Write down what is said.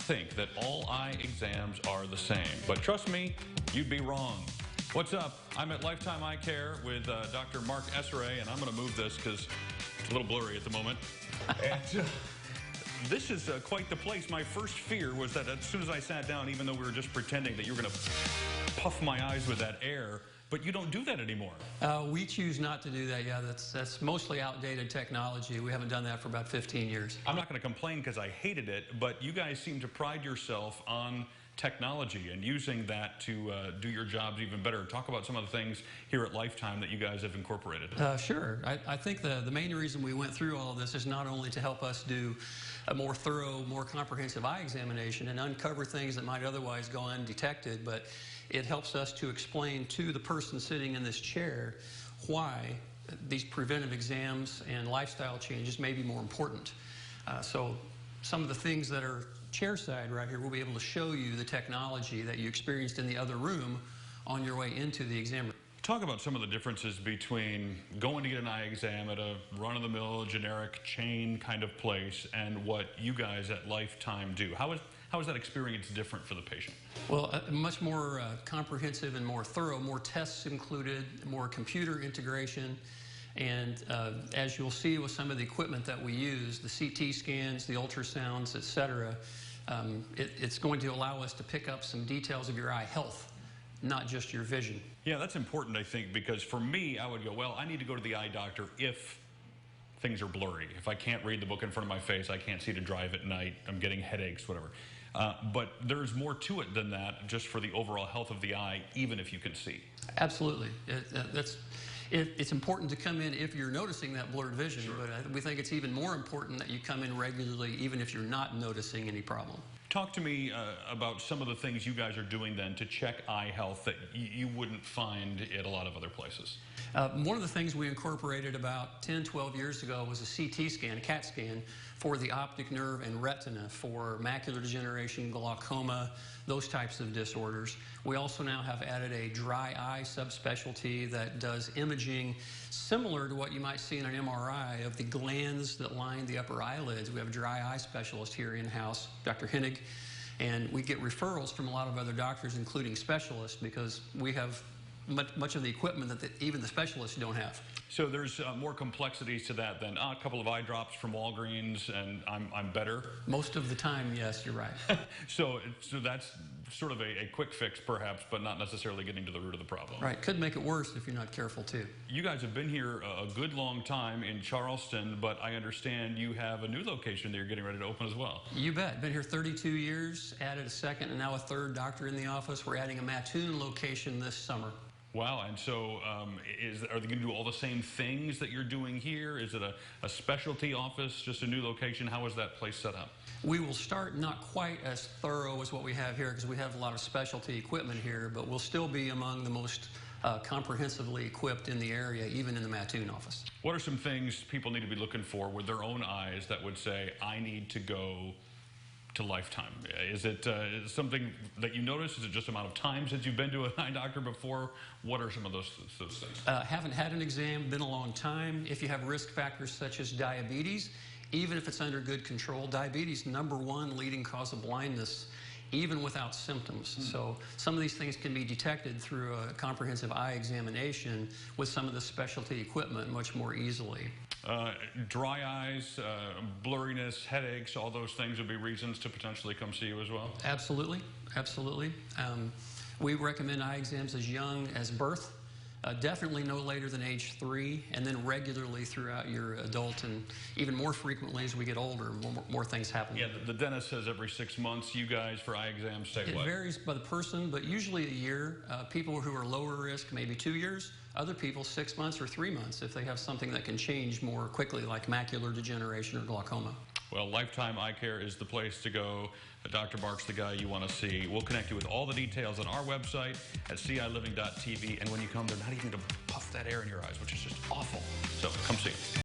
think that all eye exams are the same, but trust me, you'd be wrong. What's up? I'm at Lifetime Eye Care with Dr. Mark Esseret, and I'm going to move this because it's a little blurry at the moment. And this is quite the place. My first fear was that as soon as I sat down, even though we were just pretending that you were going to puff my eyes with that air, but you don't do that anymore. We choose not to do that. Yeah, that's mostly outdated technology. We haven't done that for about 15 years. I'm not going to complain because I hated it, but you guys seem to pride yourself on technology and using that to do your jobs even better. Talk about some of the things here at Lifetime that you guys have incorporated. Sure. I think the main reason we went through all of this is not only to help us do a more thorough, more comprehensive eye examination and uncover things that might otherwise go undetected, but it helps us to explain to the person sitting in this chair why these preventive exams and lifestyle changes may be more important. So some of the things that are chair side right here, we'll be able to show you the technology that you experienced in the other room on your way into the exam. Talk about some of the differences between going to get an eye exam at a run-of-the-mill, generic chain kind of place and what you guys at Lifetime do. How is that experience different for the patient? Well, much more comprehensive and more thorough, more tests included, more computer integration. And as you'll see with some of the equipment that we use, the CT scans, the ultrasounds, et cetera, it's going to allow us to pick up some details of your eye health, not just your vision. Yeah, that's important, I think, because for me, I would go, well, I need to go to the eye doctor if things are blurry. If I can't read the book in front of my face, I can't see to drive at night, I'm getting headaches, whatever. But there's more to it than that, just for the overall health of the eye, even if you can see. Absolutely. It's important to come in if you're noticing that blurred vision, Sure. But we think it's even more important that you come in regularly even if you're not noticing any problem. Talk to me about some of the things you guys are doing then to check eye health that you wouldn't find at a lot of other places. One of the things we incorporated about 10, 12 years ago was a CT scan, a CAT scan, for the optic nerve and retina for macular degeneration, glaucoma, those types of disorders. We also now have added a dry eye subspecialty that does imaging similar to what you might see in an MRI of the glands that line the upper eyelids. We have a dry eye specialist here in-house, Dr. Hennig, and we get referrals from a lot of other doctors, including specialists, because we have much of the equipment that even the specialists don't have. So there's more complexities to that than a couple of eye drops from Walgreens and I'm better? Most of the time, yes, you're right. So that's sort of a quick fix perhaps, but not necessarily getting to the root of the problem. Right, could make it worse if you're not careful too. You guys have been here a good long time in Charleston, but I understand you have a new location that you're getting ready to open as well. You bet. Been here 32 years, added a second and now a third doctor in the office. We're adding a Mattoon location this summer. Wow, and so are they going to do all the same things that you're doing here? Is it a specialty office, just a new location? How is that place set up? We will start not quite as thorough as what we have here because we have a lot of specialty equipment here, but we'll still be among the most comprehensively equipped in the area, even in the Mattoon office. What are some things people need to be looking for with their own eyes that would say, I need to go to Lifetime? Is it something that you notice? Is it just amount of time since you've been to an eye doctor before? What are some of those things? Haven't had an exam, been a long time. If you have risk factors such as diabetes, even if it's under good control, diabetes, #1 leading cause of blindness, even without symptoms. So some of these things can be detected through a comprehensive eye examination with some of the specialty equipment much more easily. Dry eyes, blurriness, headaches, all those things would be reasons to potentially come see you as well? Absolutely, absolutely. We recommend eye exams as young as birth, definitely no later than age 3, and then regularly throughout your adult, and even more frequently as we get older, more things happen. Yeah, the dentist says every 6 months. You guys, for eye exams, say what? It varies by the person, but usually a year. People who are lower risk, maybe 2 years. Other people, 6 months or 3 months if they have something that can change more quickly, like macular degeneration or glaucoma. Well, Lifetime Eye Care is the place to go. Dr. Mark's the guy you want to see. We'll connect you with all the details on our website at CILiving.tv. And when you come, they're not even going to puff that air in your eyes, which is just awful. So come see us.